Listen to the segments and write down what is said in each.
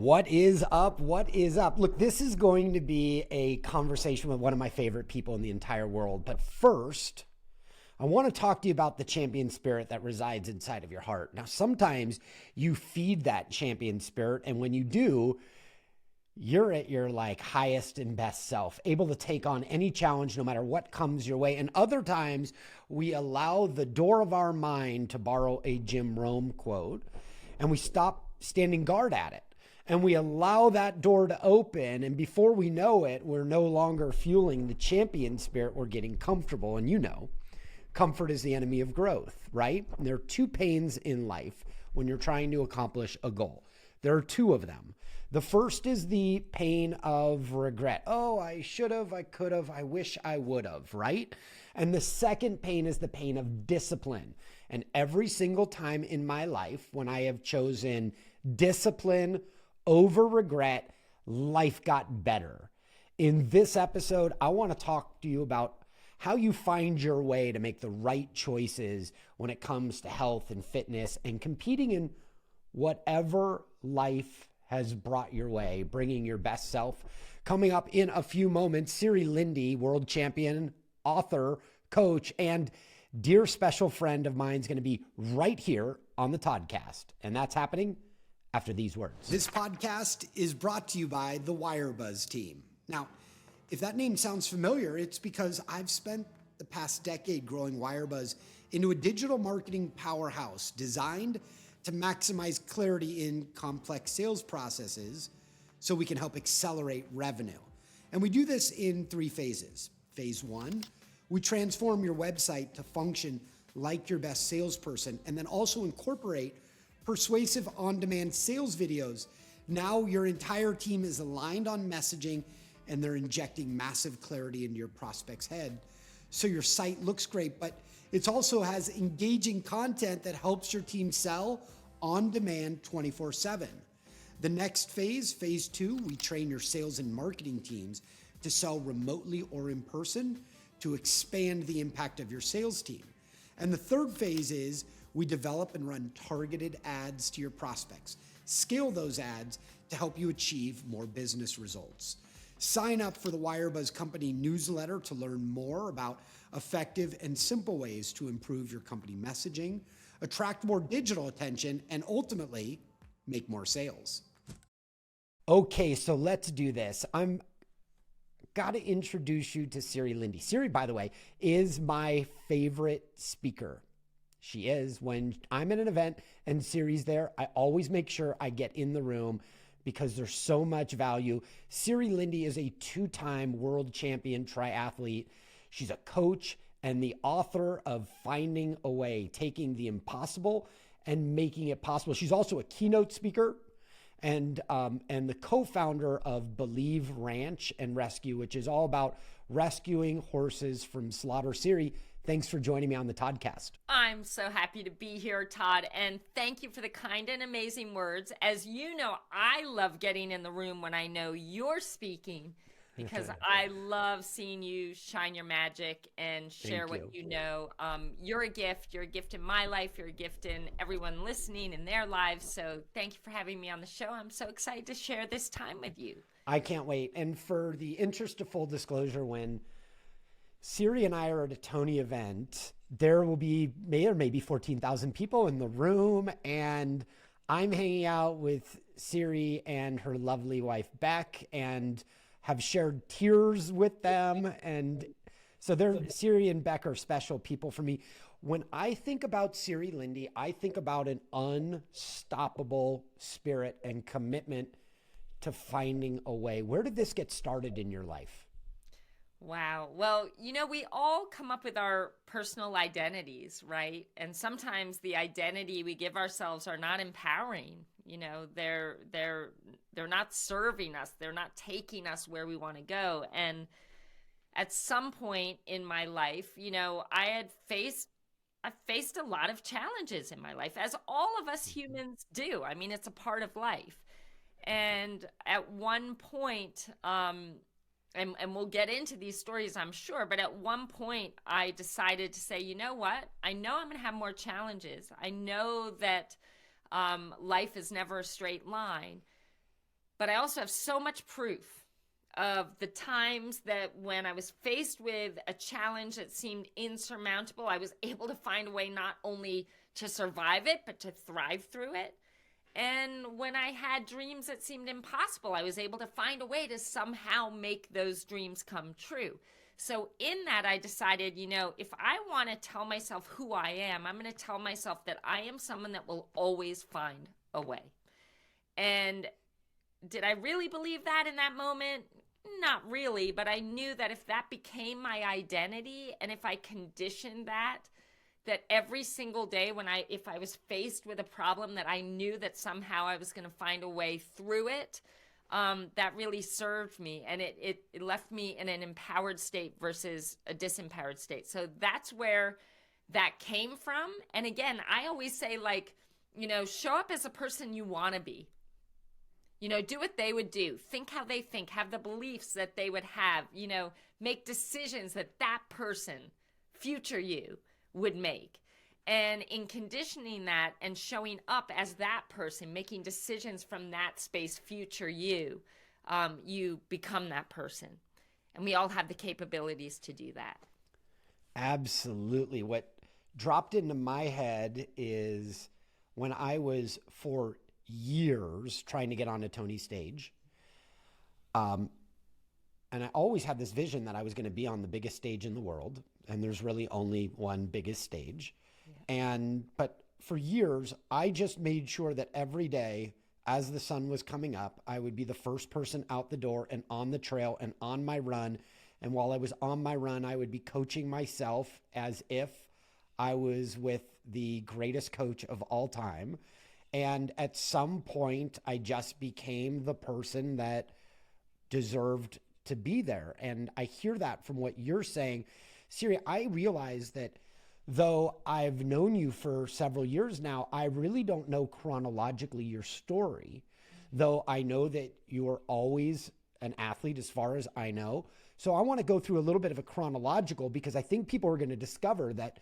What is up? What is up? Look, this is going to be a conversation with one of my favorite people in the entire world. But first, I want to talk to you about the champion spirit that resides inside of your heart. Now, sometimes you feed that champion spirit, and when you do, you're at your highest and best self, able to take on any challenge no matter what comes your way. And other times we allow the door of our mind, to borrow a Jim Rome quote, and we stop standing guard at it. And we allow that door to open, and before we know it, we're no longer fueling the champion spirit. We're getting comfortable. And comfort is the enemy of growth, right? And there are two pains in life when you're trying to accomplish a goal. There are two of them. The first is the pain of regret. Oh, I should have, I could have, I wish I would have, right? And the second pain is the pain of discipline. And every single time in my life when I have chosen discipline over regret, life got better. In this episode, I want to talk to you about how you find your way to make the right choices when it comes to health and fitness and competing in whatever life has brought your way, bringing your best self. Coming up in a few moments, Siri Lindley, world champion, author, coach, and dear special friend of mine is going to be right here on the Toddcast. And that's happening after these words. This podcast is brought to you by the WireBuzz team. Now, if that name sounds familiar, it's because I've spent the past decade growing WireBuzz into a digital marketing powerhouse designed to maximize clarity in complex sales processes so we can help accelerate revenue. And we do this in three phases. Phase one, we transform your website to function like your best salesperson, and then also incorporate persuasive on-demand sales videos. Now your entire team is aligned on messaging, and they're injecting massive clarity into your prospect's head. So your site looks great, but it also has engaging content that helps your team sell on demand 24/7. The next phase, phase two, we train your sales and marketing teams to sell remotely or in person to expand the impact of your sales team. And the third phase is we develop and run targeted ads to your prospects. Scale those ads to help you achieve more business results. Sign up for the WireBuzz Company newsletter to learn more about effective and simple ways to improve your company messaging, attract more digital attention, and ultimately make more sales. Okay, so let's do this. I'm got to introduce you to Siri Lindley. Siri, by the way, is my favorite speaker. She is. When I'm at an event and Siri's there, I always make sure I get in the room because there's so much value. Siri Lindley is a two-time world champion triathlete. She's a coach and the author of Finding a Way, taking the impossible and making it possible. She's also a keynote speaker and the co-founder of Believe Ranch and Rescue, which is all about rescuing horses from slaughter. Siri, thanks for joining me on the Toddcast. I'm so happy to be here, Todd, and thank you for the kind and amazing words. As you know, I love getting in the room when I know you're speaking because I love seeing you shine your magic and share what you know. You're a gift. You're a gift in my life. You're a gift in everyone listening in their lives. So thank you for having me on the show. I'm so excited to share this time with you. I can't wait. And for the interest of full disclosure, when Siri and I are at a Tony event, there may be 14,000 people in the room, and I'm hanging out with Siri and her lovely wife, Beck, and have shared tears with them. And so Siri and Beck are special people for me. When I think about Siri Lindley, I think about an unstoppable spirit and commitment to finding a way. Where did this get started in your life? Wow. Well, we all come up with our personal identities, right? And sometimes the identity we give ourselves are not empowering. They're not serving us. They're not taking us where we want to go. And at some point in my life, I faced a lot of challenges in my life, as all of us humans do. I mean, it's a part of life. And at one point, and we'll get into these stories, I'm sure, but at one point I decided to say, you know what? I know I'm going to have more challenges. I know that life is never a straight line, But I also have so much proof of the times that when I was faced with a challenge that seemed insurmountable, I was able to find a way not only to survive it, but to thrive through it. And when I had dreams that seemed impossible, I was able to find a way to somehow make those dreams come true. So in that, I decided, if I want to tell myself who I am, I'm going to tell myself that I am someone that will always find a way. And did I really believe that in that moment? Not really, but I knew that if that became my identity, and if I conditioned that every single day if I was faced with a problem, that I knew that somehow I was going to find a way through it, that really served me. And it left me in an empowered state versus a disempowered state. So that's where that came from. And again, I always say, show up as a person you want to be. Do what they would do. Think how they think. Have the beliefs that they would have. Make decisions that person, future you, would make. And in conditioning that and showing up as that person, making decisions from that space, future you, you become that person. And we all have the capabilities to do that. Absolutely. What dropped into my head is when I was for years trying to get on a Tony stage. And I always had this vision that I was going to be on the biggest stage in the world. And there's really only one biggest stage. Yeah. But for years, I just made sure that every day as the sun was coming up, I would be the first person out the door and on the trail and on my run. And while I was on my run, I would be coaching myself as if I was with the greatest coach of all time. And at some point, I just became the person that deserved to be there. And I hear that from what you're saying. Siri, I realize that though I've known you for several years now, I really don't know chronologically your story, though I know that you're always an athlete as far as I know. So I want to go through a little bit of a chronological, because I think people are going to discover that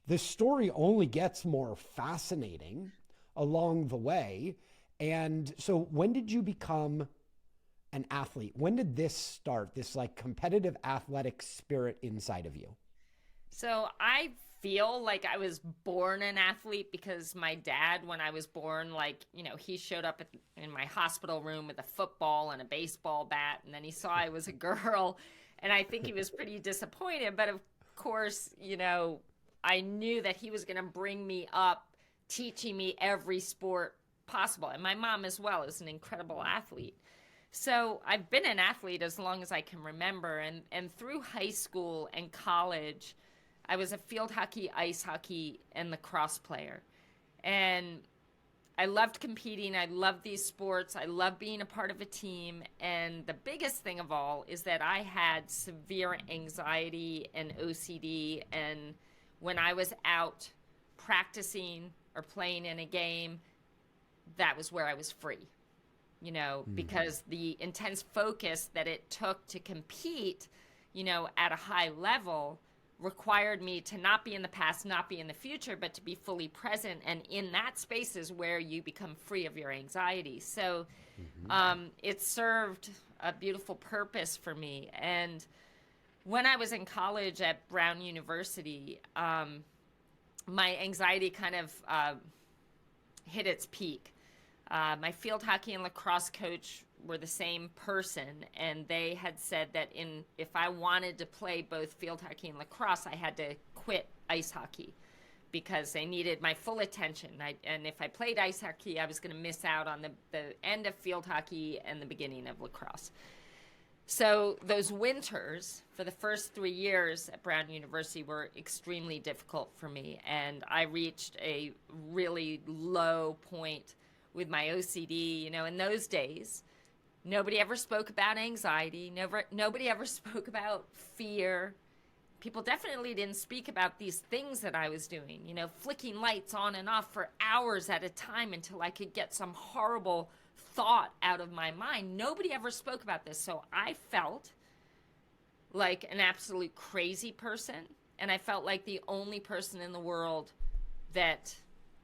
the story only gets more fascinating along the way. And so when did you become an athlete? When did this start, this competitive athletic spirit inside of you? So I feel like I was born an athlete because my dad, when I was born, he showed up in my hospital room with a football and a baseball bat, and then he saw I was a girl, and I think he was pretty disappointed. But of course, I knew that he was going to bring me up, teaching me every sport possible. And my mom as well is an incredible athlete. So I've been an athlete as long as I can remember. And through high school and college, I was a field hockey, ice hockey, and lacrosse player. And I loved competing. I loved these sports. I loved being a part of a team. And the biggest thing of all is that I had severe anxiety and OCD. And when I was out practicing or playing in a game, that was where I was free. Because the intense focus that it took to compete, at a high level required me to not be in the past, not be in the future, but to be fully present. And in that space is where you become free of your anxiety. So it served a beautiful purpose for me. And when I was in college at Brown University, my anxiety kind of hit its peak. My field hockey and lacrosse coach were the same person, and they had said that if I wanted to play both field hockey and lacrosse, I had to quit ice hockey because they needed my full attention. And if I played ice hockey, I was going to miss out on the end of field hockey and the beginning of lacrosse. So those winters for the first 3 years at Brown University were extremely difficult for me, and I reached a really low point with my OCD. In those days, nobody ever spoke about anxiety. Nobody ever spoke about fear. People definitely didn't speak about these things that I was doing, flicking lights on and off for hours at a time until I could get some horrible thought out of my mind. Nobody ever spoke about this. So I felt like an absolute crazy person, and I felt like the only person in the world that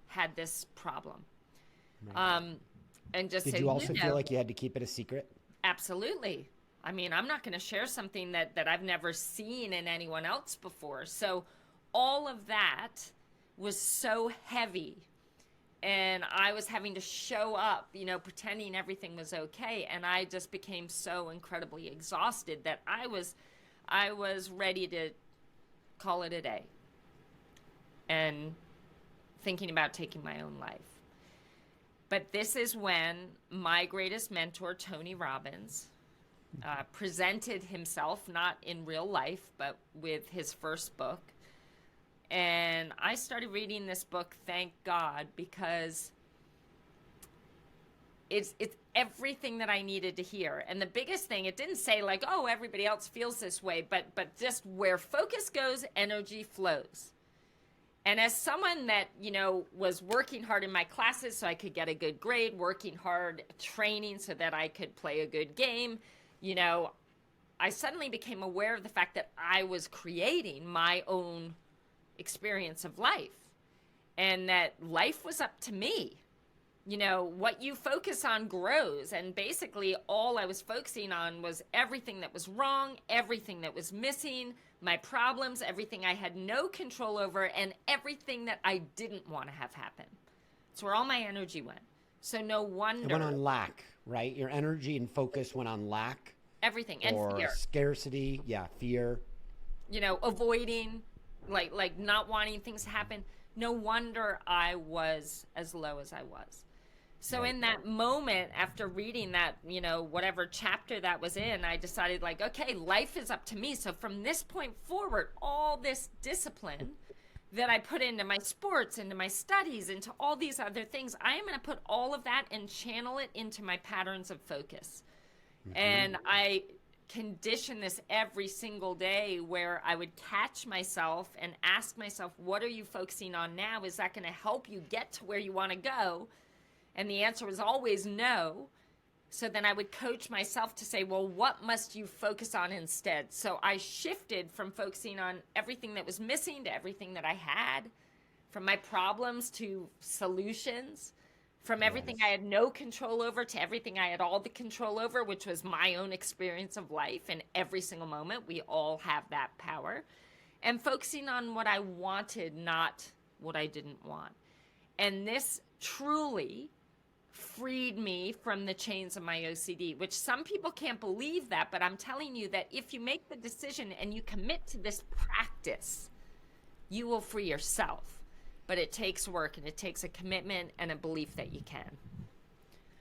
had this problem. and just Did say, you also feel like you had to keep it a secret? absolutely. I mean, I'm not going to share something that I've never seen in anyone else before. So all of that was so heavy. And I was having to show up, pretending everything was okay. And I just became so incredibly exhausted that I was ready to call it a day and thinking about taking my own life. But this is when my greatest mentor, Tony Robbins, presented himself, not in real life, but with his first book. And I started reading this book, thank God, because it's everything that I needed to hear. And the biggest thing, it didn't say like, oh, everybody else feels this way, but just where focus goes, energy flows. And as someone that, was working hard in my classes so I could get a good grade, working hard, training so that I could play a good game, I suddenly became aware of the fact that I was creating my own experience of life and that life was up to me. What you focus on grows. And basically all I was focusing on was everything that was wrong, everything that was missing, my problems, everything I had no control over, and everything that I didn't want to have happen. It's where all my energy went. So no wonder. It went on lack, right? Your energy and focus went on lack. Everything. And or fear. Scarcity. Yeah, fear. Avoiding, like not wanting things to happen. No wonder I was as low as I was. So in that moment, after reading that, whatever chapter that was in, I decided like, okay, life is up to me. So from this point forward, all this discipline that I put into my sports, into my studies, into all these other things, I am going to put all of that and channel it into my patterns of focus. Mm-hmm. And I condition this every single day where I would catch myself and ask myself, what are you focusing on now? Is that going to help you get to where you want to go? And the answer was always no. So then I would coach myself to say, well, what must you focus on instead? So I shifted from focusing on everything that was missing to everything that I had, from my problems to solutions, from everything I had no control over to everything I had all the control over, which was my own experience of life. And every single moment, we all have that power. And focusing on what I wanted, not what I didn't want. And this truly freed me from the chains of my OCD, which some people can't believe that, but I'm telling you that if you make the decision and you commit to this practice, you will free yourself. But it takes work and it takes a commitment and a belief that you can.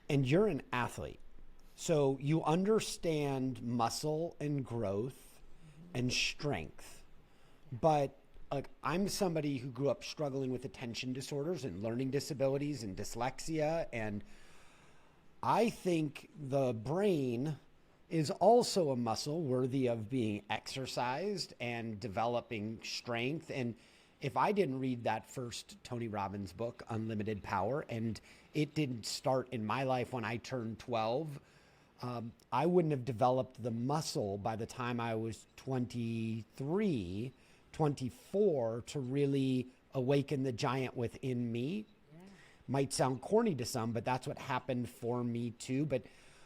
And you're an athlete, so you understand muscle and growth and strength, but like I'm somebody who grew up struggling with attention disorders and learning disabilities and dyslexia. And I think the brain is also a muscle worthy of being exercised and developing strength. And if I didn't read that first Tony Robbins book, Unlimited Power, and it didn't start in my life when I turned 12, I wouldn't have developed the muscle by the time I was 23, 24 to really awaken the giant within me. Yeah. Might sound corny to some, but that's what happened for me too. But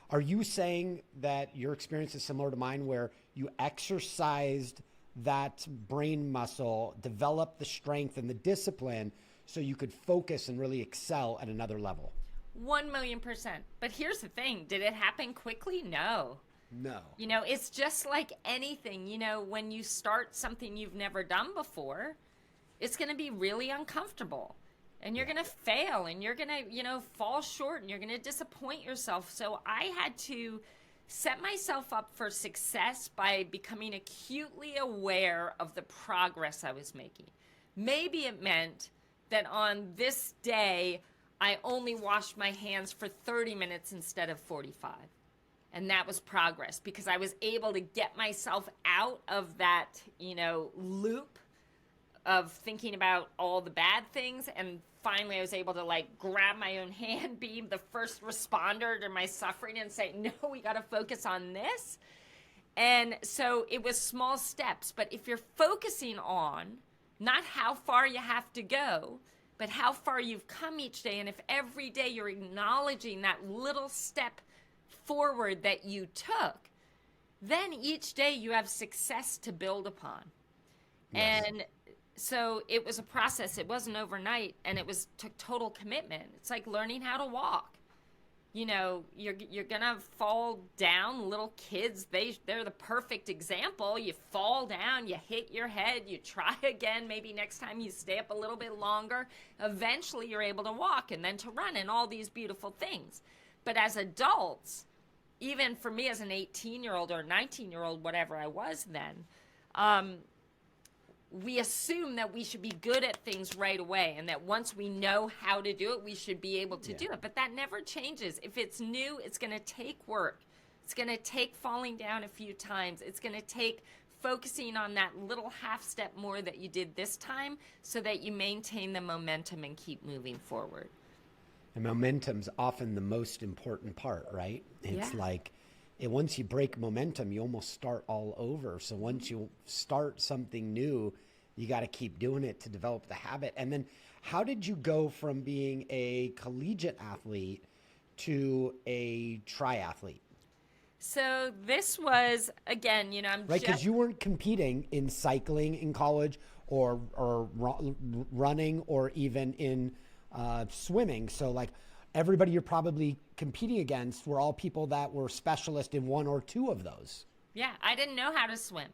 are you saying that your experience is similar to mine, where you exercised that brain muscle, developed the strength and the discipline so you could focus and really excel at another level? 1,000,000%. But here's the thing. Did it happen quickly? No. No. It's just like anything, when you start something you've never done before, it's going to be really uncomfortable and you're going to fail and you're going to, fall short and you're going to disappoint yourself. So I had to set myself up for success by becoming acutely aware of the progress I was making. Maybe it meant that on this day, I only washed my hands for 30 minutes instead of 45. And that was progress because I was able to get myself out of that, loop of thinking about all the bad things. And finally I was able to grab my own hand, be the first responder to my suffering and say, no, we got to focus on this. And so it was small steps. But if you're focusing on not how far you have to go, but how far you've come each day. And if every day you're acknowledging that little step forward that you took, then each day you have success to build upon. Yes. And so it was a process. It wasn't overnight, and it took total commitment. It's like learning how to walk. You know, you're gonna fall down. Little kids, they're the perfect example. You fall down, you hit your head, you try again. Maybe next time you stay up a little bit longer. Eventually, you're able to walk and then to run and all these beautiful things. But as adults, even for me as an 18-year-old or 19-year-old, whatever I was then, we assume that we should be good at things right away, and that once we know how to do it, we should be able to do it. But that never changes. If it's new, it's going to take work. It's going to take falling down a few times. It's going to take focusing on that little half step more that you did this time so that you maintain the momentum and keep moving forward. And momentum's often the most important part, right? It's like once you break momentum, you almost start all over. So once you start something new, you got to keep doing it to develop the habit. And then how did you go from being a collegiate athlete to a triathlete? So this was, again, you know, I'm right, because you weren't competing in cycling in college or running or even in swimming. So like everybody you're probably competing against were all people that were specialists in one or two of those. Yeah, I didn't know how to swim.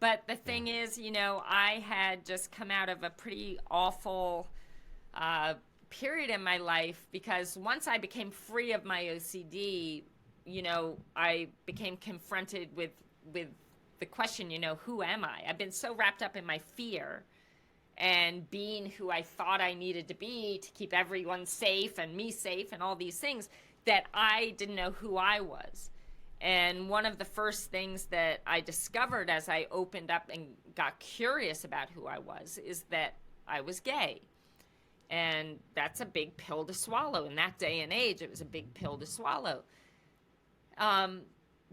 But the thing is, you know, I had just come out of a pretty awful period in my life, because once I became free of my OCD, you know, I became confronted with the question, you know, who am I? I've been so wrapped up in my fear and being who I thought I needed to be to keep everyone safe and me safe and all these things, that I didn't know who I was. And one of the first things that I discovered as I opened up and got curious about who I was is that I was gay. And that's a big pill to swallow. In that day and age, it was a big pill to swallow.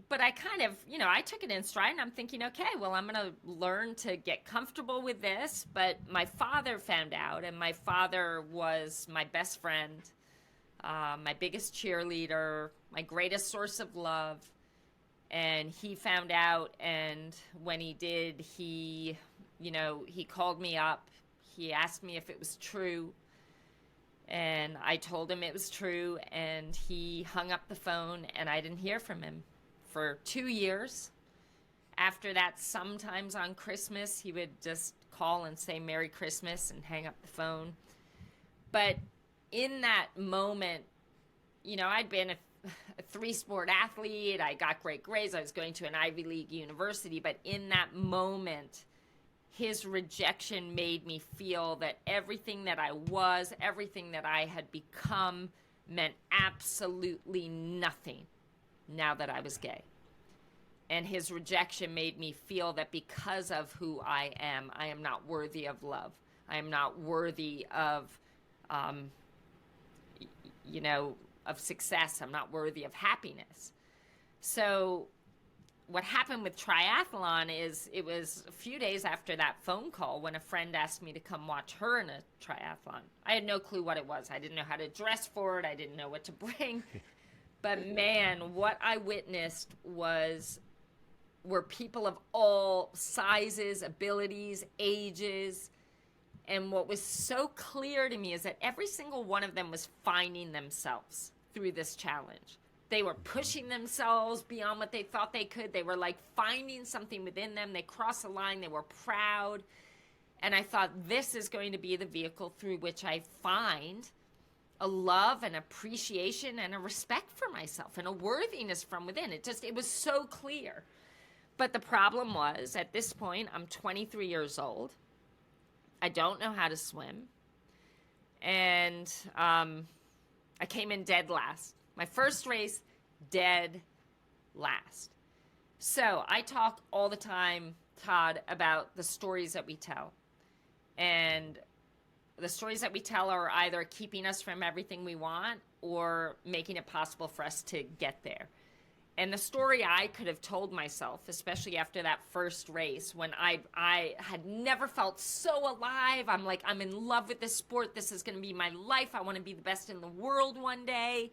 But I kind of, you know, I took it in stride, and I'm thinking, okay, well, I'm going to learn to get comfortable with this. But my father found out, and my father was my best friend, my biggest cheerleader, my greatest source of love. And he found out, and when he did, he, you know, he called me up. He asked me if it was true, and I told him it was true, and he hung up the phone, and I didn't hear from him for 2 years. After that, sometimes on Christmas, he would just call and say Merry Christmas and hang up the phone. But in that moment, you know, I'd been a 3-sport athlete. I got great grades. I was going to an Ivy League university. But in that moment, his rejection made me feel that everything that I was, everything that I had become, meant absolutely nothing now that I was gay. And his rejection made me feel that because of who I am not worthy of love. I am not worthy of, you know, of success. I'm not worthy of happiness. So what happened with triathlon is it was a few days after that phone call when a friend asked me to come watch her in a triathlon. I had no clue what it was. I didn't know how to dress for it. I didn't know what to bring. But man, what I witnessed were people of all sizes, abilities, ages. And what was so clear to me is that every single one of them was finding themselves through this challenge. They were pushing themselves beyond what they thought they could. They were like finding something within them. They crossed a line. They were proud. And I thought, this is going to be the vehicle through which I find a love and appreciation and a respect for myself and a worthiness from within. It was so clear. But the problem was, at this point, I'm 23 years old. I don't know how to swim. And I came in dead last. My first race, dead last. So I talk all the time, Todd, about the stories that we tell. And the stories that we tell are either keeping us from everything we want or making it possible for us to get there. And the story I could have told myself, especially after that first race, when I had never felt so alive. I'm like, I'm in love with this sport. This is going to be my life. I want to be the best in the world one day.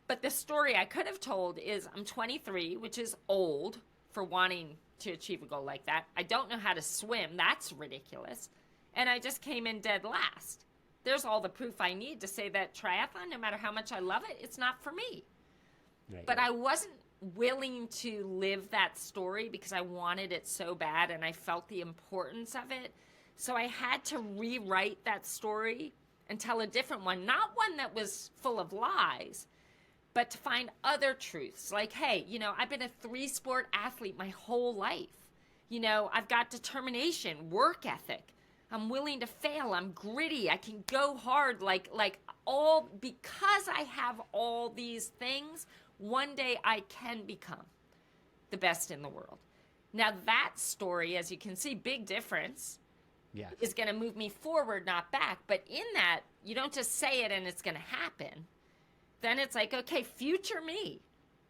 But the story I could have told is I'm 23, which is old for wanting to achieve a goal like that. I don't know how to swim. That's ridiculous. And I just came in dead last. There's all the proof I need to say that triathlon, no matter how much I love it, it's not for me. Right. But I wasn't willing to live that story because I wanted it so bad and I felt the importance of it. So I had to rewrite that story and tell a different one, not one that was full of lies, but to find other truths. Like, hey, you know, I've been a 3-sport athlete my whole life. You know, I've got determination, work ethic. I'm willing to fail. I'm gritty. I can go hard. Like all, because I have all these things, one day I can become the best in the world. Now that story, as you can see, big difference, yes, is going to move me forward, not back. But in that, you don't just say it and it's going to happen. Then it's like, okay, future me,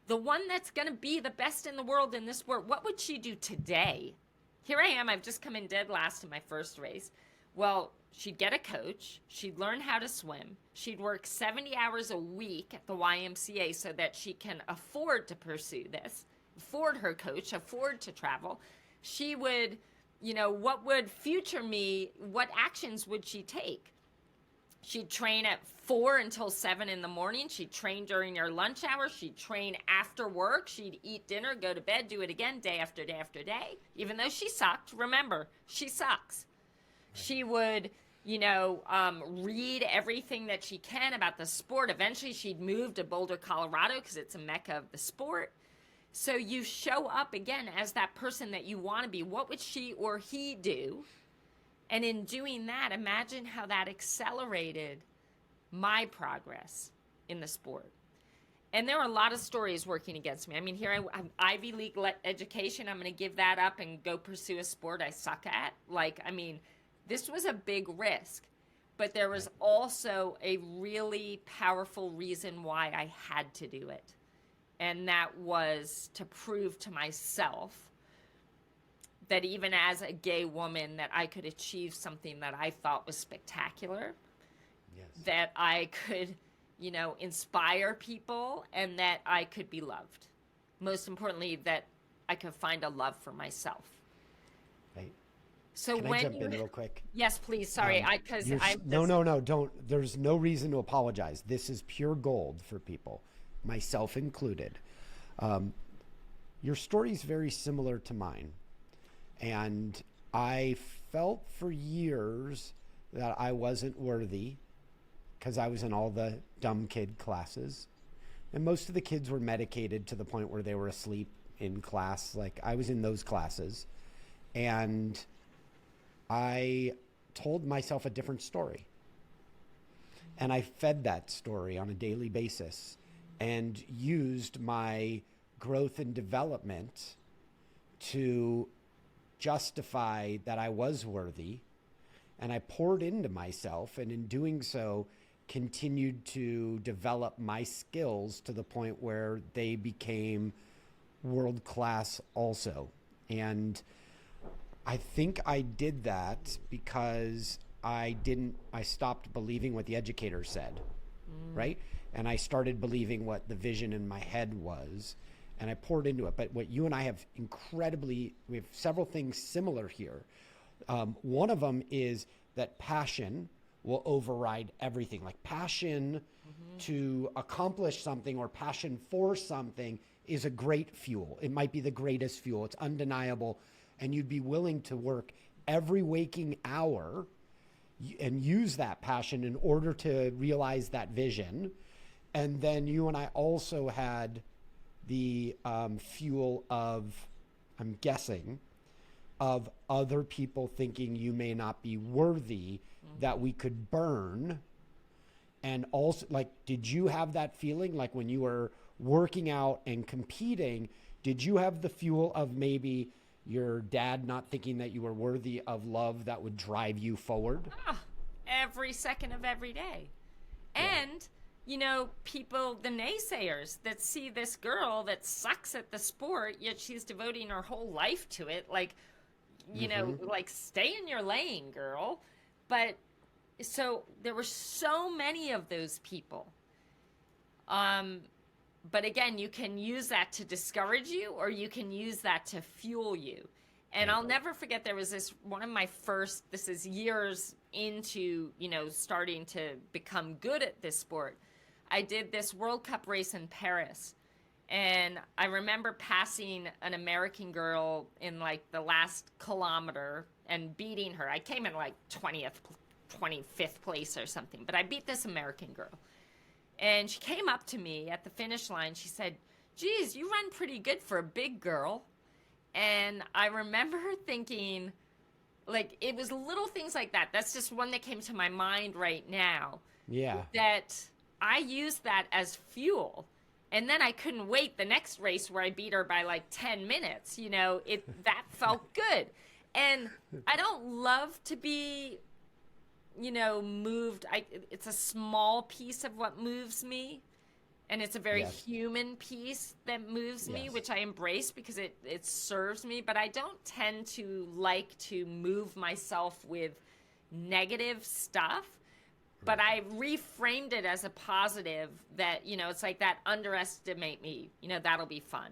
the one that's going to be the best in the world in this sport, what would she do today? Here I am. I've just come in dead last in my first race. Well, she'd get a coach. She'd learn how to swim. She'd work 70 hours a week at the YMCA so that she can afford to pursue this, afford her coach, afford to travel. She would, you know, what would future me, what actions would she take? She'd train at 4 until 7 in the morning. She'd train during her lunch hour. She'd train after work. She'd eat dinner, go to bed, do it again day after day after day. Even though she sucked, remember, she sucks. Right. She would, you know, read everything that she can about the sport. Eventually, she'd move to Boulder, Colorado, because it's a mecca of the sport. So you show up again as that person that you want to be. What would she or he do? And in doing that, imagine how that accelerated my progress in the sport. And there are a lot of stories working against me. I mean, here I'm Ivy League education. I'm going to give that up and go pursue a sport I suck at. Like, I mean, this was a big risk. But there was also a really powerful reason why I had to do it. And that was to prove to myself that even as a gay woman, that I could achieve something that I thought was spectacular, yes, that I could, you know, inspire people, and that I could be loved. Most importantly, that I could find a love for myself. Right. So Can I jump in real quick? Yes, please. Sorry, No. Don't. There's no reason to apologize. This is pure gold for people, myself included. Your story is very similar to mine. And I felt for years that I wasn't worthy because I was in all the dumb kid classes. And most of the kids were medicated to the point where they were asleep in class. Like, I was in those classes. And I told myself a different story. And I fed that story on a daily basis and used my growth and development to justify that I was worthy, and I poured into myself, and in doing so continued to develop my skills to the point where they became world class also. And I think I did that because I stopped believing what the educator said, right? And I started believing what the vision in my head was. And I poured into it. But what you and I have we have several things similar here. One of them is that passion will override everything. Like, passion to accomplish something or passion for something is a great fuel. It might be the greatest fuel. It's undeniable. And you'd be willing to work every waking hour and use that passion in order to realize that vision. And then you and I also had the fuel of, I'm guessing, of other people thinking you may not be worthy, that we could burn. And also, like, did you have that feeling, like when you were working out and competing, did you have the fuel of maybe your dad not thinking that you were worthy of love that would drive you forward? Every second of every day. Yeah. And people, the naysayers that see this girl that sucks at the sport, yet she's devoting her whole life to it. Like, like, stay in your lane, girl. But so there were so many of those people. But again, you can use that to discourage you, or you can use that to fuel you. And I'll never forget, there was one of my first, this is years into, starting to become good at this sport. I did this World Cup race in Paris. And I remember passing an American girl in like the last kilometer and beating her. I came in like 25th place or something, but I beat this American girl. And she came up to me at the finish line. She said, "Geez, you run pretty good for a big girl." And I remember thinking, like, it was little things like that. That's just one that came to my mind right now. Yeah. That I used that as fuel. And then I couldn't wait the next race where I beat her by like 10 minutes. That felt good. And I don't love to be, moved. It's a small piece of what moves me. And it's a very human piece that moves me, which I embrace because it serves me. But I don't tend to like to move myself with negative stuff. But I reframed it as a positive that, it's like that underestimate me, that'll be fun.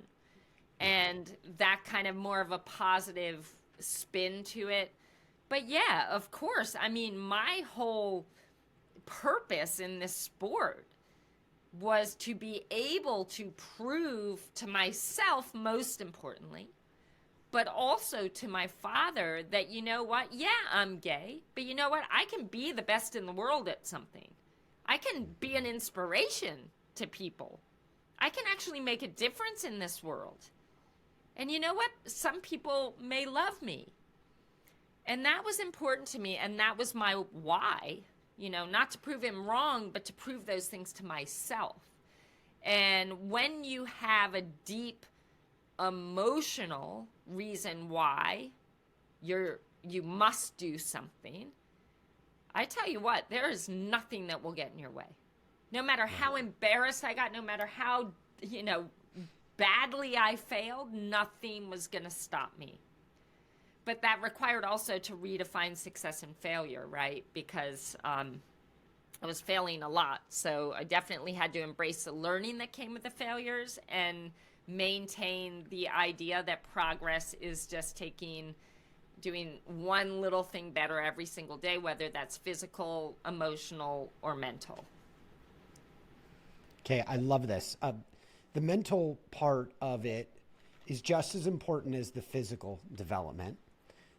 And that kind of more of a positive spin to it. But yeah, of course, I mean, my whole purpose in this sport was to be able to prove to myself, most importantly, but also to my father that, yeah, I'm gay, but you know what? I can be the best in the world at something. I can be an inspiration to people. I can actually make a difference in this world. And you know what? Some people may love me. And that was important to me, and that was my why, not to prove him wrong, but to prove those things to myself. And when you have a deep emotional reason why you must do something, I tell you what, there is nothing that will get in your way. No matter how embarrassed I got, no matter how, badly I failed, nothing was going to stop me. But that required also to redefine success and failure, right? Because I was failing a lot. So I definitely had to embrace the learning that came with the failures and maintain the idea that progress is just doing one little thing better every single day, whether that's physical, emotional, or mental. Okay, I love this. The mental part of it is just as important as the physical development.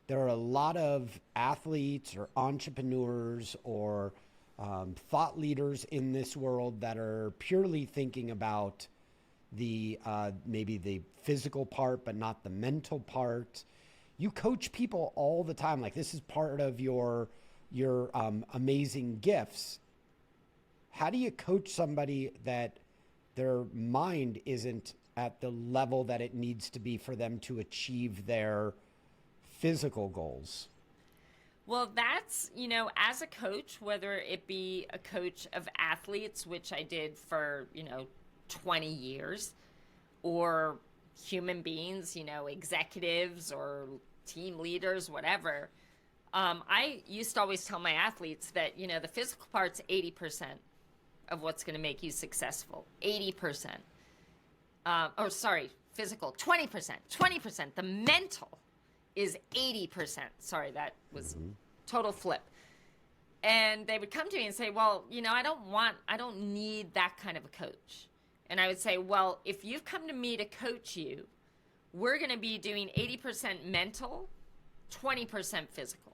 There are a lot of athletes or entrepreneurs or thought leaders in this world that are purely thinking about the maybe the physical part, but not the mental part. You coach people all the time. Like, this is part of your amazing gifts. How do you coach somebody that their mind isn't at the level that it needs to be for them to achieve their physical goals? Well, that's, as a coach, whether it be a coach of athletes, which I did for, 20 years, or human beings, executives or team leaders, whatever. I used to always tell my athletes that, the physical part's 80% of what's going to make you successful. 80%. Physical, 20%. The mental is 80%. Sorry, that was total flip. And they would come to me and say, well, I don't need that kind of a coach. And I would say, well, if you've come to me to coach you, we're going to be doing 80% mental, 20% physical.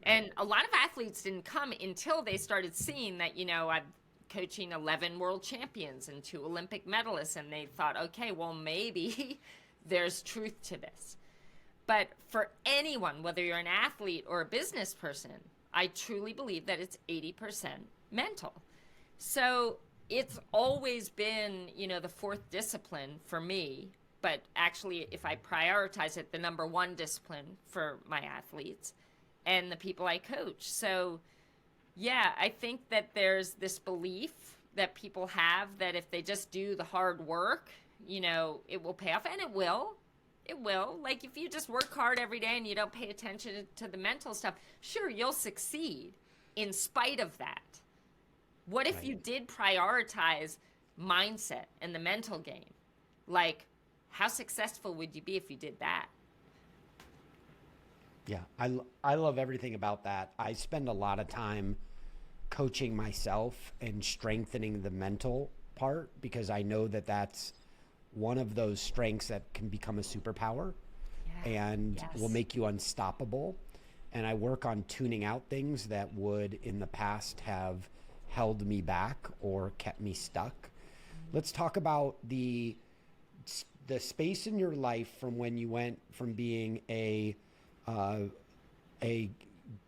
And a lot of athletes didn't come until they started seeing that, I'm coaching 11 world champions and 2 Olympic medalists. And they thought, okay, well, maybe there's truth to this. But for anyone, whether you're an athlete or a business person, I truly believe that it's 80% mental. So it's always been, the fourth discipline for me. But actually, if I prioritize it, the number one discipline for my athletes and the people I coach. So, yeah, I think that there's this belief that people have, that if they just do the hard work, you know, it will pay off. And it will. It will. Like, if you just work hard every day and you don't pay attention to the mental stuff, sure, you'll succeed in spite of that. What if you did prioritize mindset and the mental game? Like, how successful would you be if you did that? Yeah, I love everything about that. I spend a lot of time coaching myself and strengthening the mental part, because I know that that's one of those strengths that can become a superpower and will make you unstoppable. And I work on tuning out things that would in the past have held me back or kept me stuck. Let's talk about the space in your life from when you went from being a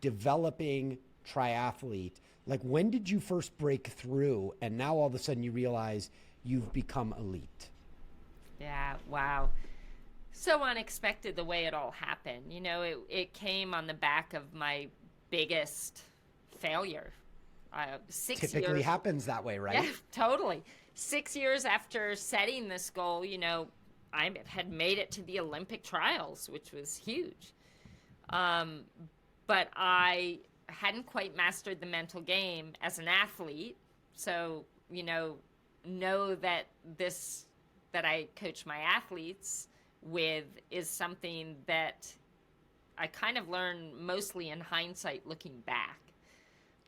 developing triathlete. Like, when did you first break through and now all of a sudden you realize you've become elite? Yeah, wow. So unexpected the way it all happened. You know, it came on the back of my biggest failure. 6 years. Typically happens that way, right? Yeah, totally. 6 years after setting this goal, you know, I had made it to the Olympic trials, which was huge. But I hadn't quite mastered the mental game as an athlete. So, you know that I coach my athletes with is something that I kind of learned mostly in hindsight looking back.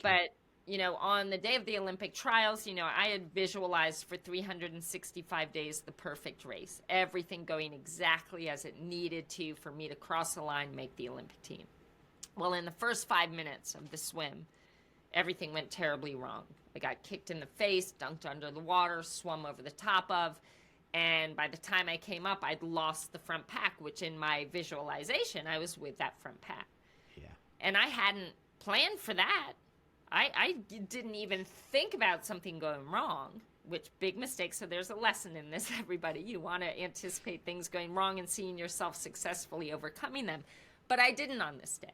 But, you know, on the day of the Olympic trials, you know, I had visualized for 365 days the perfect race, everything going exactly as it needed to for me to cross the line, make the Olympic team. Well, in the first 5 minutes of the swim, everything went terribly wrong. I got kicked in the face, dunked under the water, swum over the top of, and by the time I came up, I'd lost the front pack, which in my visualization, I was with that front pack. Yeah. And I hadn't planned for that. I didn't even think about something going wrong, which big mistake. So there's a lesson in this, everybody. You want to anticipate things going wrong and seeing yourself successfully overcoming them. But I didn't on this day.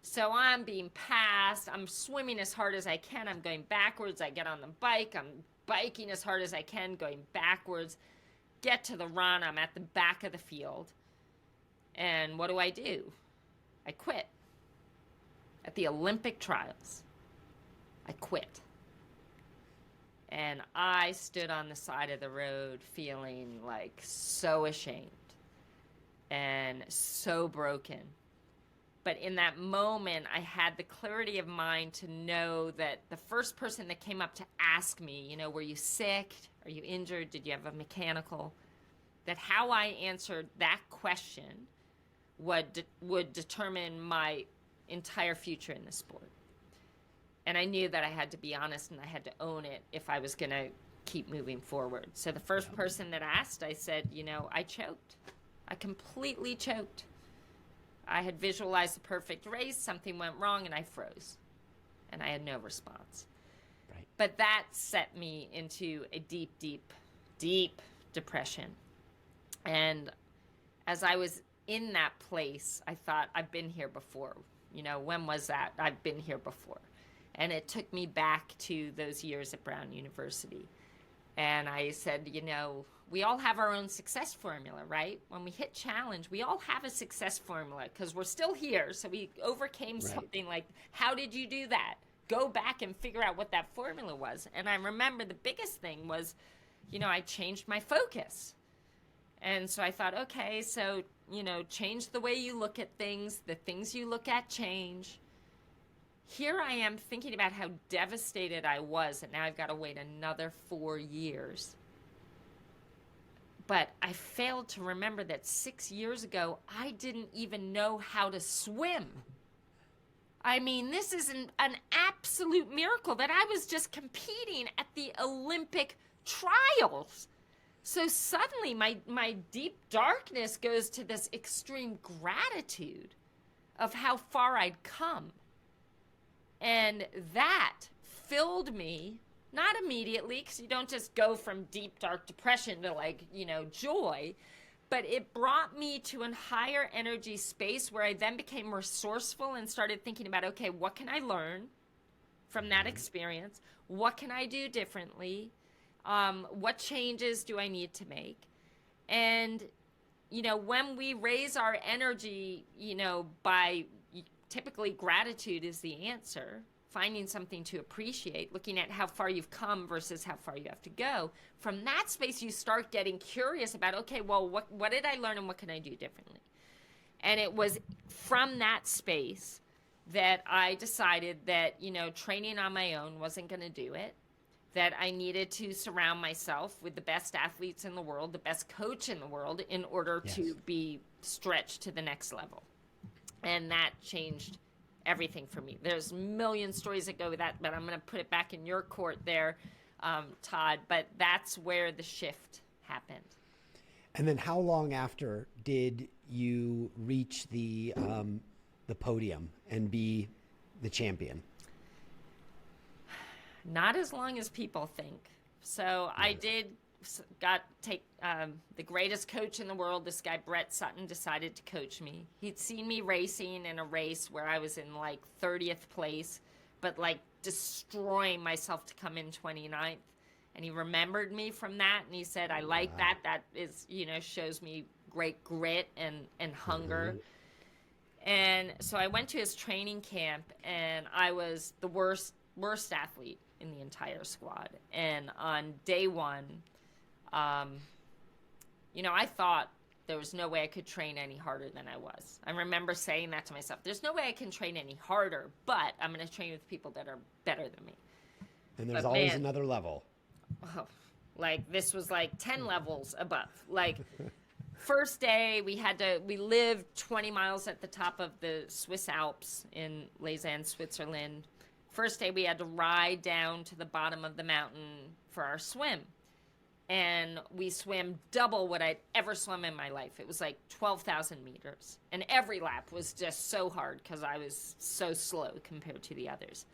So I'm being passed. I'm swimming as hard as I can. I'm going backwards. I get on the bike. I'm biking as hard as I can, going backwards. Get to the run. I'm at the back of the field. And what do? I quit. At the Olympic trials, I quit. And I stood on the side of the road feeling like so ashamed and so broken. But in that moment, I had the clarity of mind to know that the first person that came up to ask me, you know, were you sick? Are you injured? Did you have a mechanical? That how I answered that question would determine my entire future in the sport. And I knew that I had to be honest and I had to own it if I was going to keep moving forward. So the first person that asked, I said, you know, I choked. I completely choked. I had visualized the perfect race. Something went wrong and I froze. And I had no response. Right. But that set me into a deep, deep, deep depression. And as I was in that place, I thought, I've been here before. You know, when was that? I've been here before. And it took me back to those years at Brown University. And I said, you know, we all have our own success formula, right? When we hit challenge, we all have a success formula because we're still here. So we overcame something like, how did you do that? Go back and figure out what that formula was. And I remember the biggest thing was, you know, I changed my focus. And so I thought, okay, so, you know, change the way you look at things. The things you look at change. Here I am thinking about how devastated I was, and now I've got to wait another 4 years. But I failed to remember that 6 years ago, I didn't even know how to swim. I mean, this is an absolute miracle that I was just competing at the Olympic trials. So suddenly my deep darkness goes to this extreme gratitude of how far I'd come. And that filled me, not immediately, because you don't just go from deep, dark depression to, like, you know, joy, but it brought me to a higher energy space where I then became resourceful and started thinking about, okay, what can I learn from that experience? What can I do differently? What changes do I need to make? And, when we raise our energy, by typically gratitude is the answer, finding something to appreciate, looking at how far you've come versus how far you have to go. From that space, you start getting curious about, okay, well, what did I learn and what can I do differently? And it was from that space that I decided that, training on my own wasn't going to do it, that I needed to surround myself with the best athletes in the world, the best coach in the world, in order to be stretched to the next level. And that changed everything for me. There's a million stories that go with that, but I'm going to put it back in your court there, Todd. But that's where the shift happened. And then how long after did you reach the podium and be the champion? Not as long as people think. So I did take the greatest coach in the world, this guy Brett Sutton, decided to coach me. He'd seen me racing in a race where I was in like 30th place, but like destroying myself to come in 29th. And he remembered me from that, and he said, I like that. That is, shows me great grit and hunger. And so I went to his training camp, and I was the worst athlete in the entire squad. And on day one, I thought there was no way I could train any harder than I was. I remember saying that to myself. There's no way I can train any harder, but I'm going to train with people that are better than me. And there's always another level. Oh, like this was like 10 levels above. Like first day we lived 20 miles at the top of the Swiss Alps in Lausanne, Switzerland. First day we had to ride down to the bottom of the mountain for our swim. And we swam double what I'd ever swum in my life. It was like 12,000 meters. And every lap was just so hard because I was so slow compared to the others.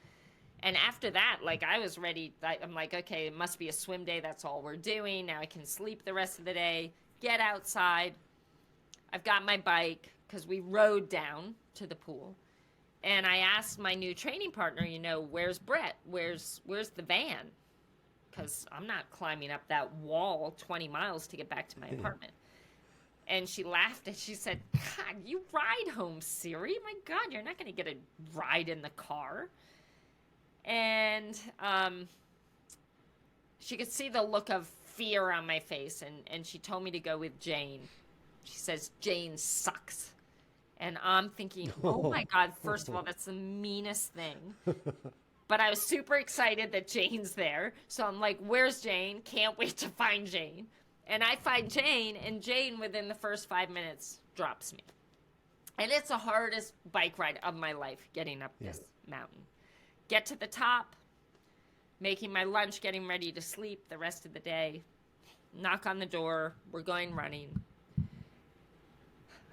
And after that, like I was ready. I'm like, okay, it must be a swim day. That's all we're doing. Now I can sleep the rest of the day, get outside. I've got my bike because we rode down to the pool. And I asked my new training partner, where's Brett? Where's the van? Because I'm not climbing up that wall 20 miles to get back to my apartment. And she laughed and she said, God, you ride home, Siri. My God, you're not going to get a ride in the car. And she could see the look of fear on my face. And she told me to go with Jane. She says, Jane sucks. And I'm thinking, oh my God, first of all, that's the meanest thing. But I was super excited that Jane's there. So I'm like, where's Jane? Can't wait to find Jane. And I find Jane, and Jane, within the first 5 minutes, drops me. And it's the hardest bike ride of my life, getting up this mountain. Get to the top, making my lunch, getting ready to sleep the rest of the day. Knock on the door. We're going running.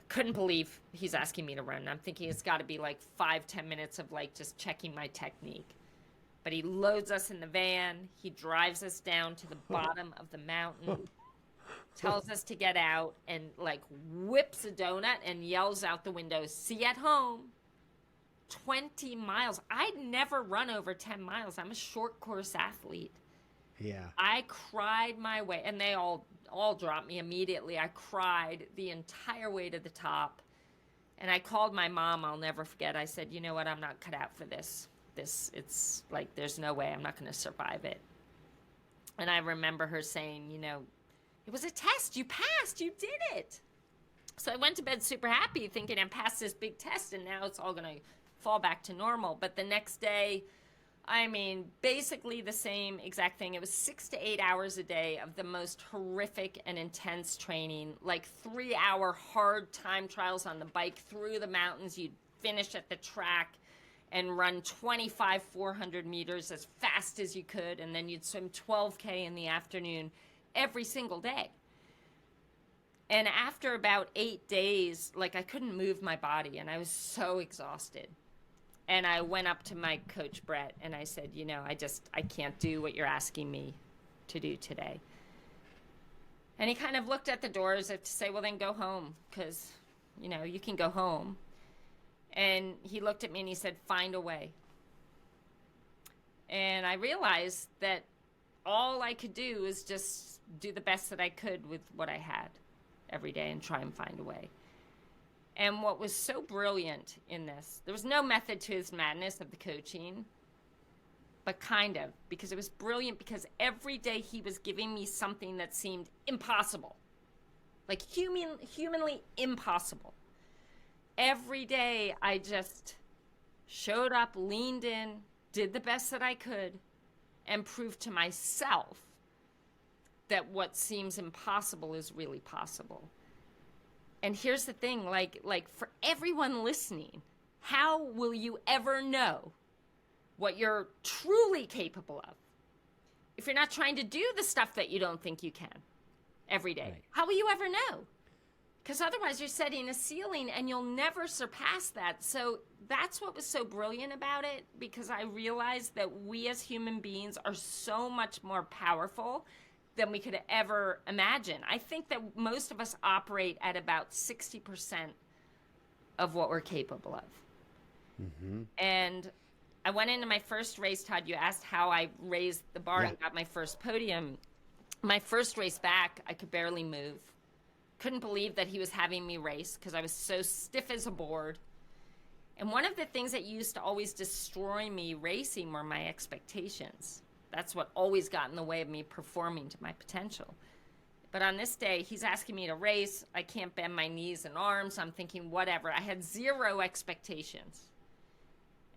Couldn't believe he's asking me to run. I'm thinking it's got to be like 5-10 minutes of like just checking my technique. But he loads us in the van. He drives us down to the bottom of the mountain, tells us to get out, and like whips a donut and yells out the window, see you at home. 20 miles. I'd never run over 10 miles. I'm a short course athlete. Yeah. I cried my way, and they all dropped me immediately. I cried the entire way to the top. And I called my mom, I'll never forget. I said, you know what, I'm not cut out for this. It's like, there's no way I'm not going to survive it. And I remember her saying, it was a test. You passed. You did it. So I went to bed super happy, thinking I passed this big test, and now it's all going to fall back to normal. But the next day, basically the same exact thing. It was 6 to 8 hours a day of the most horrific and intense training, like 3-hour hard time trials on the bike through the mountains. You'd finish at the track and run 400 meters as fast as you could, and then you'd swim 12K in the afternoon every single day. And after about 8 days, like I couldn't move my body, and I was so exhausted. And I went up to my coach, Brett, and I said, I can't do what you're asking me to do today. And he kind of looked at the door as if to say, well, then go home, because, you can go home. And he looked at me and he said, find a way. And I realized that all I could do is just do the best that I could with what I had every day and try and find a way. And what was so brilliant in this, there was no method to his madness of the coaching, but kind of, because it was brilliant because every day he was giving me something that seemed impossible, like humanly impossible. Every day I just showed up, leaned in, did the best that I could, and proved to myself that what seems impossible is really possible. And here's the thing, like for everyone listening, how will you ever know what you're truly capable of if you're not trying to do the stuff that you don't think you can every day? Right. How will you ever know? Because otherwise you're setting a ceiling and you'll never surpass that. So that's what was so brilliant about it, because I realized that we as human beings are so much more powerful than we could ever imagine. I think that most of us operate at about 60% of what we're capable of. Mm-hmm. And I went into my first race, Todd. You asked how I raised the bar and got my first podium. My first race back, I could barely move. Couldn't believe that he was having me race because I was so stiff as a board. And one of the things that used to always destroy me racing were my expectations. That's what always got in the way of me performing to my potential. But on this day, he's asking me to race. I can't bend my knees and arms. I'm thinking, whatever. I had zero expectations.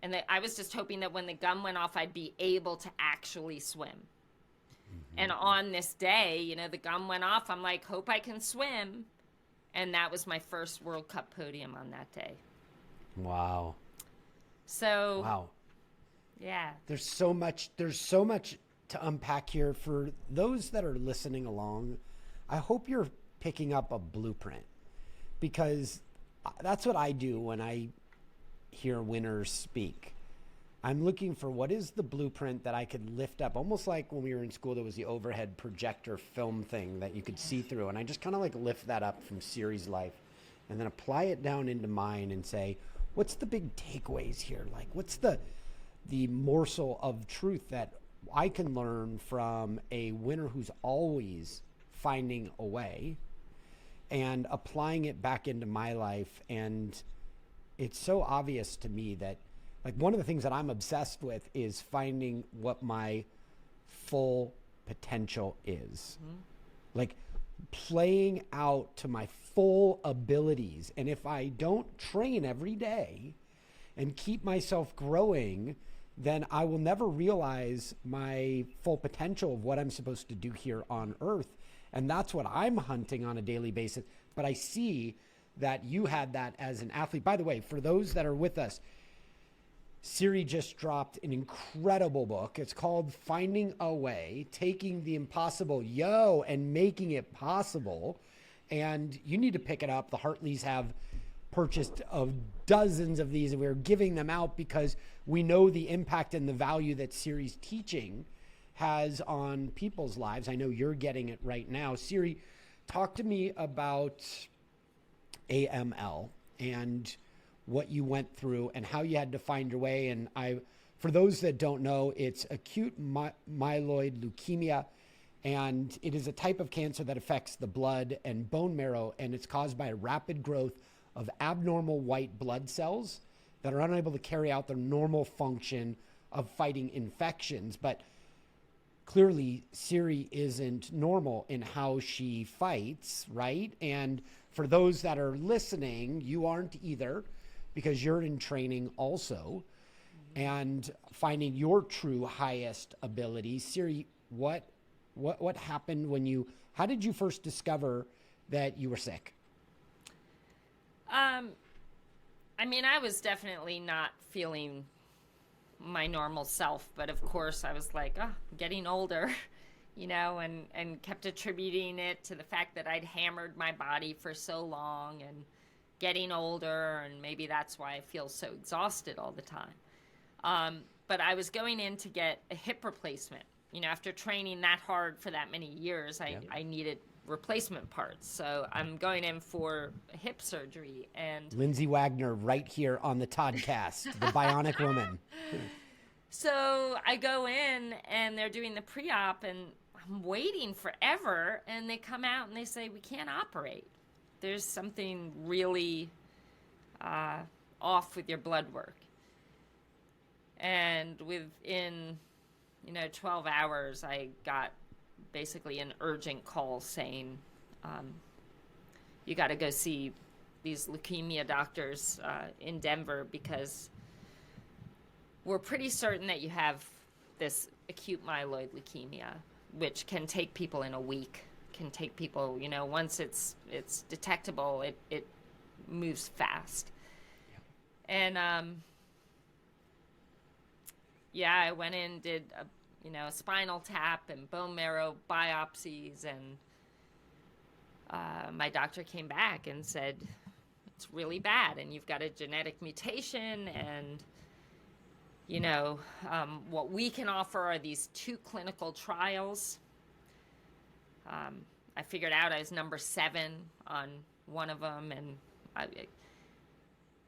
And I was just hoping that when the gun went off, I'd be able to actually swim. Mm-hmm. And on this day, the gun went off. I'm like, hope I can swim. And that was my first World Cup podium on that day. Wow. So. Wow. Yeah. There's so much to unpack here. For those that are listening along, I hope you're picking up a blueprint, because that's what I do when I hear winners speak. I'm looking for what is the blueprint that I could lift up, almost like when we were in school, there was the overhead projector film thing that you could see through. And I just kind of like lift that up from Siri's life and then apply it down into mine and say, what's the big takeaways here? Like, what's the morsel of truth that I can learn from a winner who's always finding a way and applying it back into my life? And it's so obvious to me that, like, one of the things that I'm obsessed with is finding what my full potential is. Mm-hmm. Like, playing out to my full abilities. And if I don't train every day and keep myself growing, then I will never realize my full potential of what I'm supposed to do here on earth. And that's what I'm hunting on a daily basis. But I see that you had that as an athlete. By the way, for those that are with us, Siri just dropped an incredible book. It's called Finding a Way, Taking the Impossible, and Making It Possible. And you need to pick it up. The Hartleys have purchased of dozens of these, and we're giving them out because we know the impact and the value that Siri's teaching has on people's lives. I know you're getting it right now. Siri, talk to me about AML and what you went through and how you had to find your way. And for those that don't know, it's acute myeloid leukemia, and it is a type of cancer that affects the blood and bone marrow, and it's caused by a rapid growth of abnormal white blood cells that are unable to carry out their normal function of fighting infections. But clearly, Siri isn't normal in how she fights, right? And for those that are listening, you aren't either, because you're in training also and finding your true highest ability. Siri, what happened how did you first discover that you were sick? I was definitely not feeling my normal self, but of course I was like, getting older, and kept attributing it to the fact that I'd hammered my body for so long and getting older, and maybe that's why I feel so exhausted all the time. But I was going in to get a hip replacement. After training that hard for that many years, I needed replacement parts. So I'm going in for hip surgery. And Lindsay Wagner right here on the Toddcast, the Bionic Woman. So I go in and they're doing the pre-op and I'm waiting forever, and they come out and they say, we can't operate. There's something really off with your blood work. And within, 12 hours, I got basically an urgent call saying, you got to go see these leukemia doctors in Denver because we're pretty certain that you have this acute myeloid leukemia, which can take people in a week, can take people, once it's detectable, it moves fast. And, I went in, did a spinal tap and bone marrow biopsies, and my doctor came back and said, it's really bad, and you've got a genetic mutation, and what we can offer are these 2 clinical trials. I figured out I was number 7 on one of them, and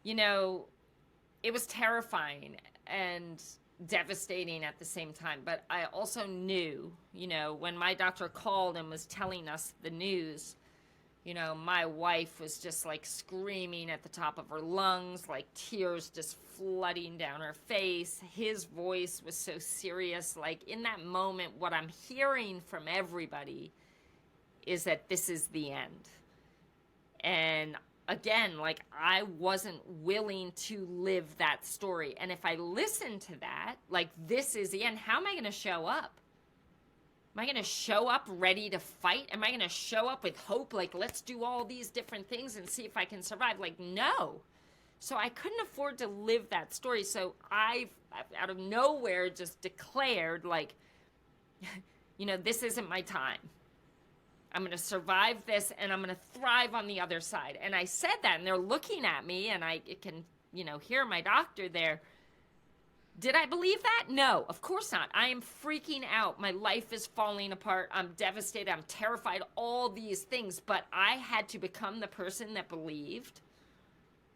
it was terrifying and devastating at the same time. But I also knew, when my doctor called and was telling us the news, my wife was just like screaming at the top of her lungs, like tears just flooding down her face. His voice was so serious. Like in that moment, what I'm hearing from everybody is that this is the end. And again, like I wasn't willing to live that story. And if I listen to that, like this is the end, how am I going to show up? Am I going to show up ready to fight? Am I going to show up with hope? Like, let's do all these different things and see if I can survive. Like, no. So I couldn't afford to live that story. So I, out of nowhere, just declared, like, this isn't my time. I'm going to survive this, and I'm going to thrive on the other side. And I said that, and they're looking at me, and I can, hear my doctor there. Did I believe that? No, of course not. I am freaking out. My life is falling apart. I'm devastated. I'm terrified. All these things. But I had to become the person that believed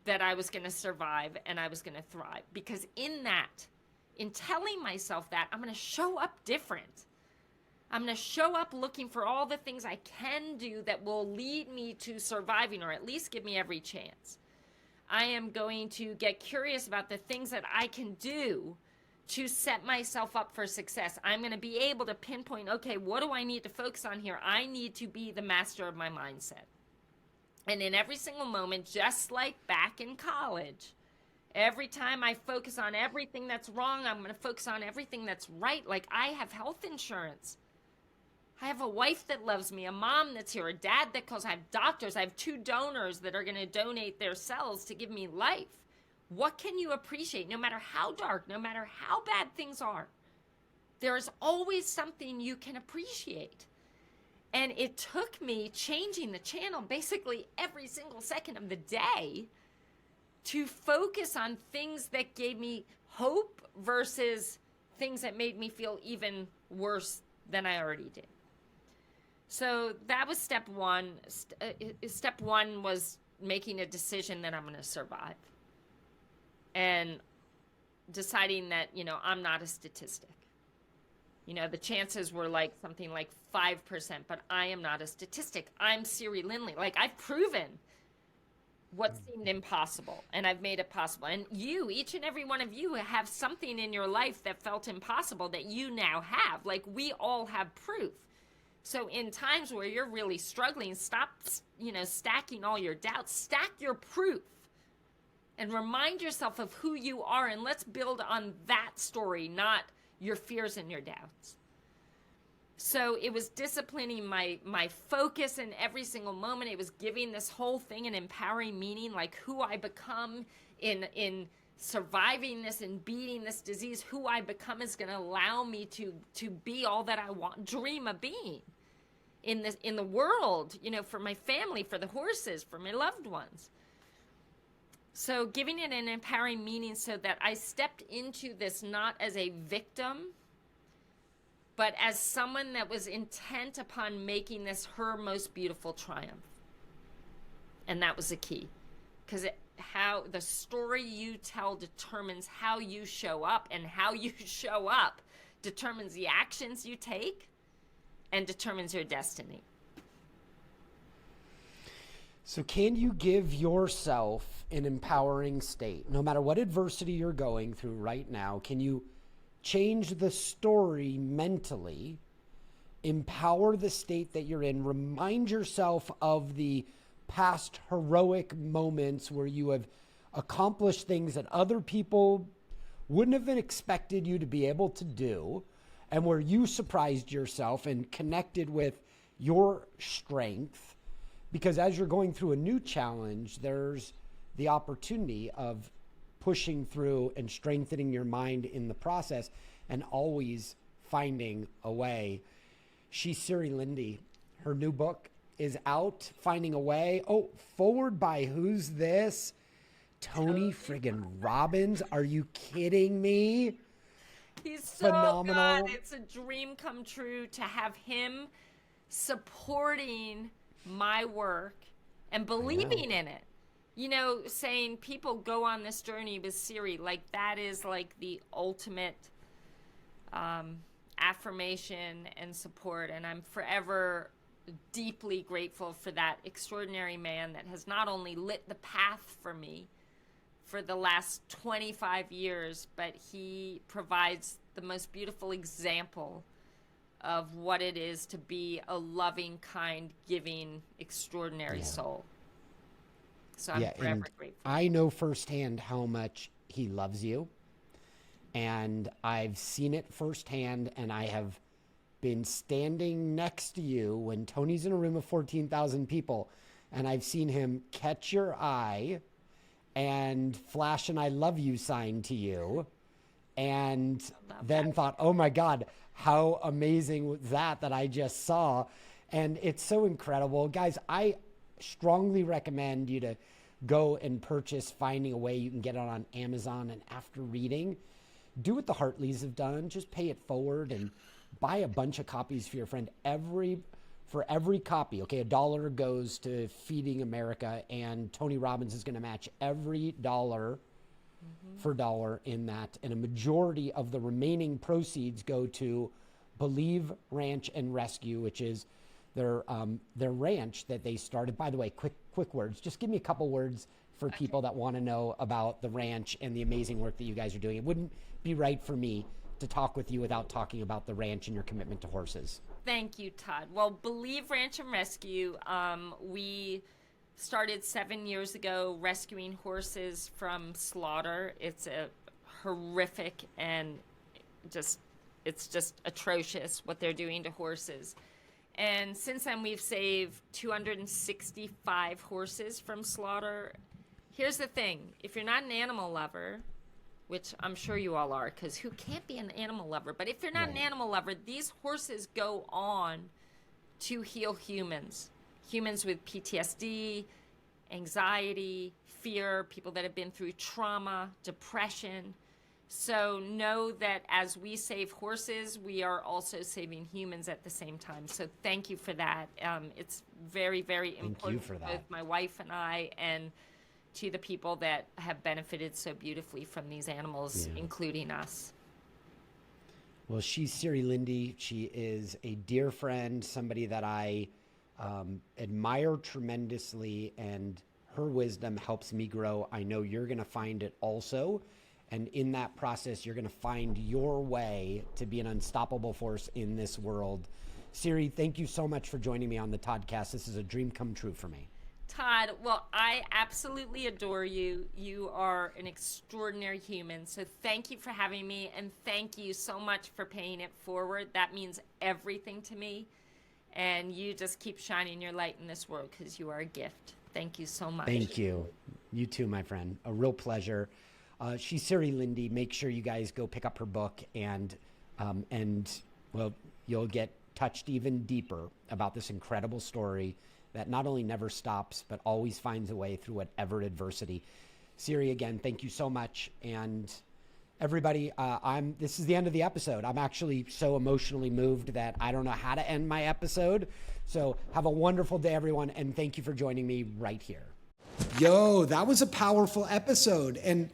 that I was going to survive and I was going to thrive. Because in telling myself that, I'm going to show up different. I'm going to show up looking for all the things I can do that will lead me to surviving, or at least give me every chance. I am going to get curious about the things that I can do to set myself up for success. I'm going to be able to pinpoint, okay, what do I need to focus on here? I need to be the master of my mindset. And in every single moment, just like back in college, every time I focus on everything that's wrong, I'm going to focus on everything that's right. Like I have health insurance. I have a wife that loves me, a mom that's here, a dad that calls. I have doctors. I have 2 donors that are going to donate their cells to give me life. What can you appreciate? No matter how dark, no matter how bad things are, there is always something you can appreciate. And it took me changing the channel basically every single second of the day to focus on things that gave me hope versus things that made me feel even worse than I already did. So that was step 1. Step 1 was making a decision that I'm going to survive. And deciding that, I'm not a statistic. The chances were like something like 5%, but I am not a statistic. I'm Siri Lindley. Like I've proven what seemed impossible, and I've made it possible. And you, each and every one of you, have something in your life that felt impossible that you now have. Like we all have proof. So in times where you're really struggling, stop, stacking all your doubts, stack your proof and remind yourself of who you are. And let's build on that story, not your fears and your doubts. So it was disciplining my focus in every single moment. It was giving this whole thing an empowering meaning, like who I become in surviving this and beating this disease. Who I become is going to allow me to be all that I dream of being in the world, for my family, for the horses, for my loved ones. So giving it an empowering meaning so that I stepped into this not as a victim, but as someone that was intent upon making this her most beautiful triumph. And that was the key. because how the story you tell determines how you show up, and how you show up determines the actions you take and determines your destiny. So can you give yourself an empowering state? No matter what adversity you're going through right now, can you change the story mentally, empower the state that you're in, remind yourself of the past heroic moments where you have accomplished things that other people wouldn't have been expected you to be able to do, and where you surprised yourself and connected with your strength? Because as you're going through a new challenge, there's the opportunity of pushing through and strengthening your mind in the process, and always finding a way. She's Siri Lindley. Her new book is out, Finding a Way. Oh, forward by who's this? Tony friggin' Robbins. Are you kidding me? He's so phenomenal. good. It's a dream come true to have him supporting my work and believing in it. You know, saying people go on this journey with Siri, like that is like the ultimate affirmation and support. And I'm forever deeply grateful for that extraordinary man that has not only lit the path for me for the last 25 years, but he provides the most beautiful example of what it is to be a loving, kind, giving, extraordinary soul. So I'm forever grateful. I know firsthand how much he loves you, and I've seen it firsthand, and I have been standing next to you when Tony's in a room of 14,000 people, and I've seen him catch your eye and flash an I love you sign to you, and then thought, oh my God, how amazing was that I just saw. And it's so incredible. Guys, I strongly recommend you to go and purchase Finding a Way. You can get it on Amazon, and after reading, do what the Hartleys have done. Just pay it forward and buy a bunch of copies for your friend. For every copy, okay, $1 goes to Feeding America, and Tony Robbins is going to match every dollar for dollar in that, and a majority of the remaining proceeds go to Believe Ranch and Rescue, which is their ranch that they started. By the way, quick words. Just give me a couple words for people that want to know about the ranch and the amazing work that you guys are doing. It wouldn't be right for me to talk with you without talking about the ranch and your commitment to horses. Thank you, Todd. Well, Believe Ranch and Rescue, we started 7 years ago rescuing horses from slaughter. It's a horrific and it's just atrocious what they're doing to horses. And since then, we've saved 265 horses from slaughter. Here's the thing. If you're not an animal lover, which I'm sure you all are, because who can't be an animal lover? But if you're not an animal lover, these horses go on to heal humans. Humans with PTSD, anxiety, fear, people that have been through trauma, depression. So know that as we save horses, we are also saving humans at the same time. So thank you for that. It's very, very important for both my wife and I, and to the people that have benefited so beautifully from these animals, including us. Well, she's Siri Lindley. She is a dear friend, somebody that I admire tremendously, and her wisdom helps me grow. I know you're going to find it also. And in that process, you're going to find your way to be an unstoppable force in this world. Siri, thank you so much for joining me on the Toddcast. This is a dream come true for me. Todd, well, I absolutely adore you. You are an extraordinary human. So thank you for having me, and thank you so much for paying it forward. That means everything to me. And you just keep shining your light in this world because you are a gift. Thank you so much. Thank you. You too, my friend. A real pleasure. She's Siri Lindley. Make sure you guys go pick up her book, and well, you'll get touched even deeper about this incredible story that not only never stops, but always finds a way through whatever adversity. Siri, again, thank you so much. And everybody, this is the end of the episode. I'm actually so emotionally moved that I don't know how to end my episode. So have a wonderful day, everyone. And thank you for joining me right here. Yo, that was a powerful episode. And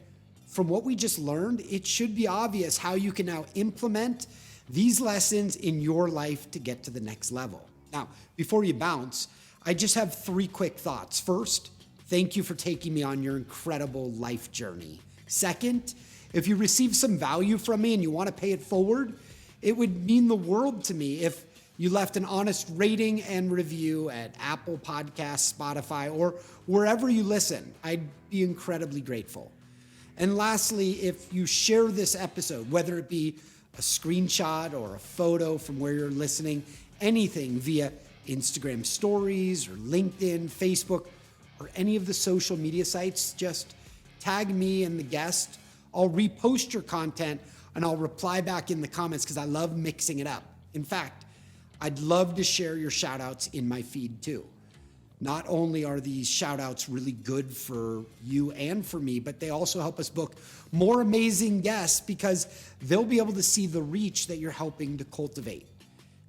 from what we just learned, it should be obvious how you can now implement these lessons in your life to get to the next level. Now, before you bounce, I just have 3 quick thoughts. First, thank you for taking me on your incredible life journey. Second, if you receive some value from me and you want to pay it forward, it would mean the world to me if you left an honest rating and review at Apple Podcasts, Spotify, or wherever you listen. I'd be incredibly grateful. And lastly, if you share this episode, whether it be a screenshot or a photo from where you're listening, anything via Instagram stories or LinkedIn, Facebook, or any of the social media sites, just tag me and the guest. I'll repost your content and I'll reply back in the comments because I love mixing it up. In fact, I'd love to share your shout outs in my feed too. Not only are these shout outs really good for you and for me, but they also help us book more amazing guests because they'll be able to see the reach that you're helping to cultivate.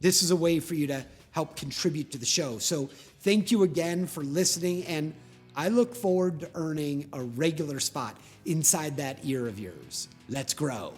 This is a way for you to help contribute to the show. So thank you again for listening, and I look forward to earning a regular spot inside that ear of yours. Let's grow.